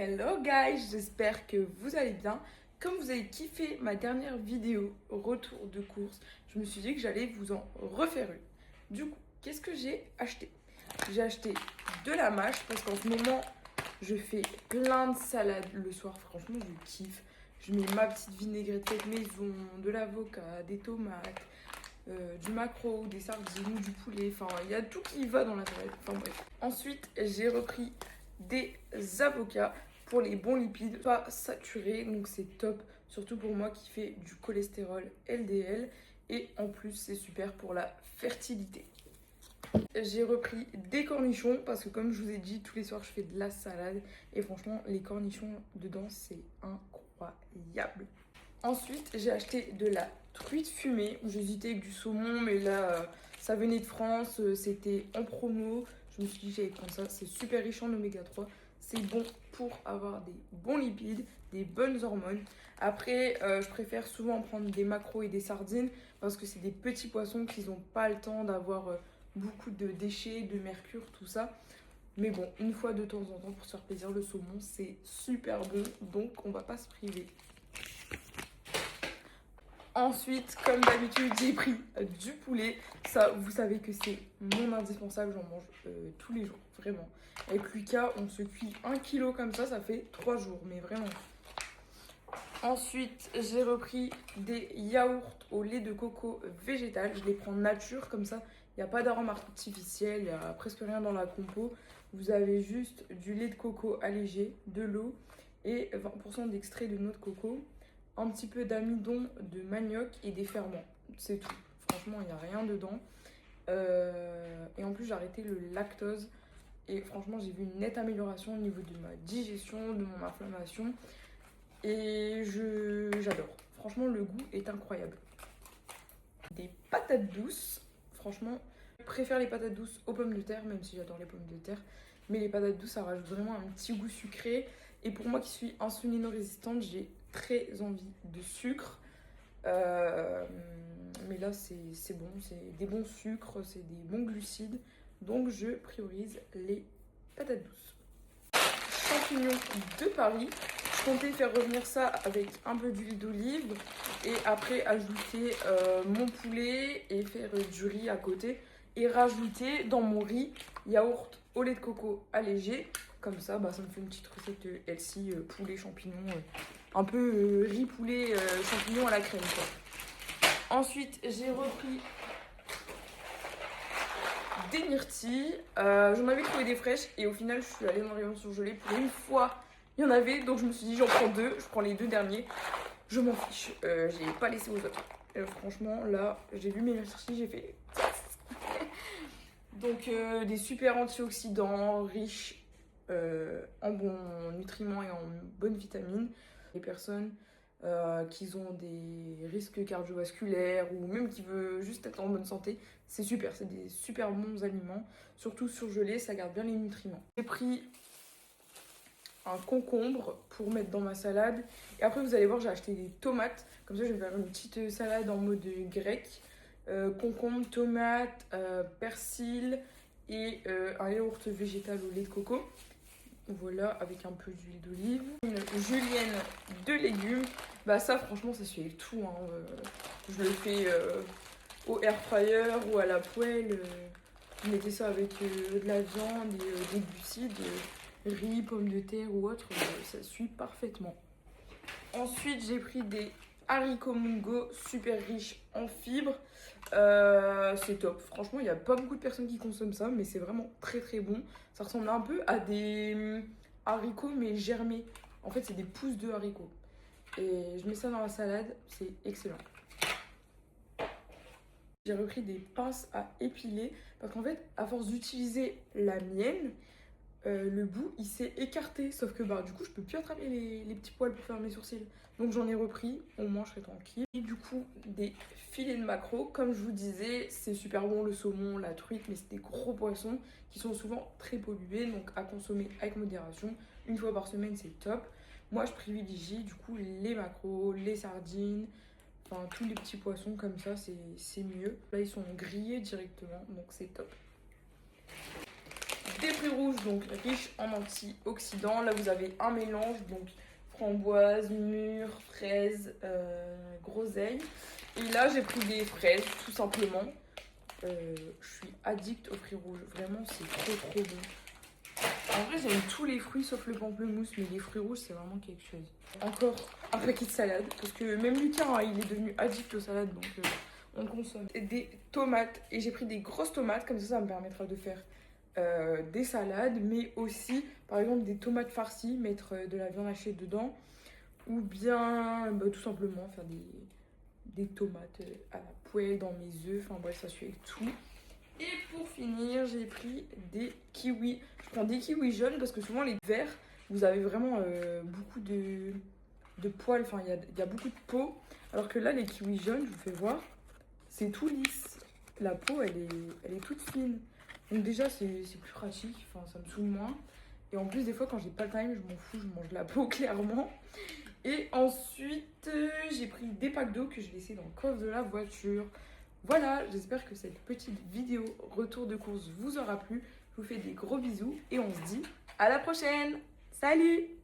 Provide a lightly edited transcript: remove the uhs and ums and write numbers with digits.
Hello guys, j'espère que vous allez bien. Comme vous avez kiffé ma dernière vidéo retour de course, je me suis dit que j'allais vous en refaire une. Du coup, qu'est-ce que j'ai acheté? J'ai acheté de la mâche parce qu'en ce moment, je fais plein de salades le soir. Franchement, je kiffe. Je mets ma petite vinaigrette faite maison, de l'avocat, des tomates, du maquereau, des sardines, du poulet. Enfin, il y a tout qui va dans la salade. Enfin bref. Ensuite, j'ai repris des avocats pour les bons lipides, pas saturés, donc c'est top, surtout pour moi qui fais du cholestérol LDL, et en plus c'est super pour la fertilité. J'ai repris des cornichons parce que comme je vous ai dit, tous les soirs je fais de la salade et franchement les cornichons dedans c'est incroyable. Ensuite j'ai acheté de la truite fumée, j'hésitais avec du saumon mais là ça venait de France, c'était en promo, je me suis dit j'allais prendre ça, c'est super riche en oméga 3, c'est bon pour avoir des bons lipides, des bonnes hormones. Après je préfère souvent prendre des maquereaux et des sardines parce que c'est des petits poissons qui n'ont pas le temps d'avoir beaucoup de déchets, de mercure, tout ça. Mais bon, une fois de temps en temps pour se faire plaisir, le saumon c'est super bon, donc on va pas se priver. Ensuite, comme d'habitude, j'ai pris du poulet. Ça, vous savez que c'est mon indispensable, j'en mange tous les jours, vraiment. Avec Lucas, on se cuit 1 kg comme ça fait 3 jours, mais vraiment. Ensuite, j'ai repris des yaourts au lait de coco végétal. Je les prends nature, comme ça, il n'y a pas d'arôme artificiel, il n'y a presque rien dans la compo. Vous avez juste du lait de coco allégé, de l'eau et 20% d'extrait de noix de coco, un petit peu d'amidon de manioc et des ferments. C'est tout. Franchement, il n'y a rien dedans. Et en plus, j'ai arrêté le lactose. Et franchement, j'ai vu une nette amélioration au niveau de ma digestion, de mon inflammation. Et j'adore. Franchement, le goût est incroyable. Des patates douces. Franchement, je préfère les patates douces aux pommes de terre, même si j'adore les pommes de terre. Mais les patates douces, ça rajoute vraiment un petit goût sucré. Et pour moi qui suis insulino-résistante, j'ai très envie de sucre. Mais là, c'est bon. C'est des bons sucres, c'est des bons glucides. Donc, je priorise les patates douces. Champignons de Paris. Je comptais faire revenir ça avec un peu d'huile d'olive et après ajouter mon poulet et faire du riz à côté et rajouter dans mon riz yaourt au lait de coco allégé. Comme ça, ça me fait une petite recette healthy, poulet, champignons, un peu riz, poulet, champignons à la crème, quoi. Ensuite, j'ai repris des myrtilles. J'en avais trouvé des fraîches et au final, je suis allée dans le rayon surgelé pour une fois. Il y en avait, donc je me suis dit j'en prends deux, je prends les deux derniers. Je m'en fiche, j'ai pas laissé aux autres. Franchement, là, j'ai vu mes myrtilles, j'ai fait. Donc, des super antioxydants, riches en bons nutriments et en bonnes vitamines. Les personnes qui ont des risques cardiovasculaires ou même qui veulent juste être en bonne santé, c'est super, c'est des super bons aliments. Surtout surgelés, ça garde bien les nutriments. J'ai pris un concombre pour mettre dans ma salade. Et après, vous allez voir, j'ai acheté des tomates. Comme ça, je vais faire une petite salade en mode grec. Concombre, tomate, persil et un yaourt végétal au lait de coco. Voilà, avec un peu d'huile d'olive. Une julienne de légumes. Ça, franchement, ça suit tout. Je le fais au air fryer ou à la poêle. Vous mettez ça avec de la viande et des glucides. Riz, pommes de terre ou autre, ça suit parfaitement. Ensuite, j'ai pris des haricots mungo super riches en fibres. C'est top. Franchement, il n'y a pas beaucoup de personnes qui consomment ça, mais c'est vraiment très très bon. Ça ressemble un peu à des haricots, mais germés. En fait, c'est des pousses de haricots. Et je mets ça dans la salade, c'est excellent. J'ai repris des pinces à épiler parce qu'en fait, à force d'utiliser la mienne, le bout il s'est écarté, sauf que du coup je peux plus attraper les petits poils pour faire mes sourcils, donc j'en ai repris, au moins je serai tranquille. Et du coup des filets de maquereau, comme je vous disais, c'est super bon le saumon, la truite, mais c'est des gros poissons qui sont souvent très pollués, donc à consommer avec modération. Une fois par semaine c'est top. Moi je privilégie du coup les maquereaux, les sardines, enfin tous les petits poissons comme ça, c'est mieux. Là ils sont grillés directement, donc c'est top. des fruits rouges, donc riches en antioxydants. Là, vous avez un mélange, donc framboise, mûre, fraise, groseille. Et là, j'ai pris des fraises, tout simplement. Je suis addict aux fruits rouges. Vraiment, c'est trop bon. En vrai, j'aime tous les fruits sauf le pamplemousse, mais les fruits rouges, c'est vraiment quelque chose. Encore un paquet de salade, parce que même Lucas, hein, il est devenu addict aux salades, donc on consomme. Et des tomates, et j'ai pris des grosses tomates, comme ça me permettra de faire des salades, mais aussi, par exemple, des tomates farcies, mettre de la viande hachée dedans, ou bien tout simplement faire des tomates à la poêle dans mes œufs, enfin bref, ça suit avec tout. Et pour finir, j'ai pris des kiwis. Je prends des kiwis jaunes parce que souvent les verts, vous avez vraiment beaucoup de poils, enfin il y a beaucoup de peau. Alors que là, les kiwis jaunes, je vous fais voir, c'est tout lisse. La peau, elle est toute fine. Donc déjà, c'est plus pratique, enfin ça me saoule moins. Et en plus, des fois, quand j'ai pas le time, je m'en fous, je mange la peau clairement. Et ensuite, j'ai pris des packs d'eau que j'ai laissé dans le coffre de la voiture. Voilà, j'espère que cette petite vidéo retour de course vous aura plu. Je vous fais des gros bisous et on se dit à la prochaine. Salut!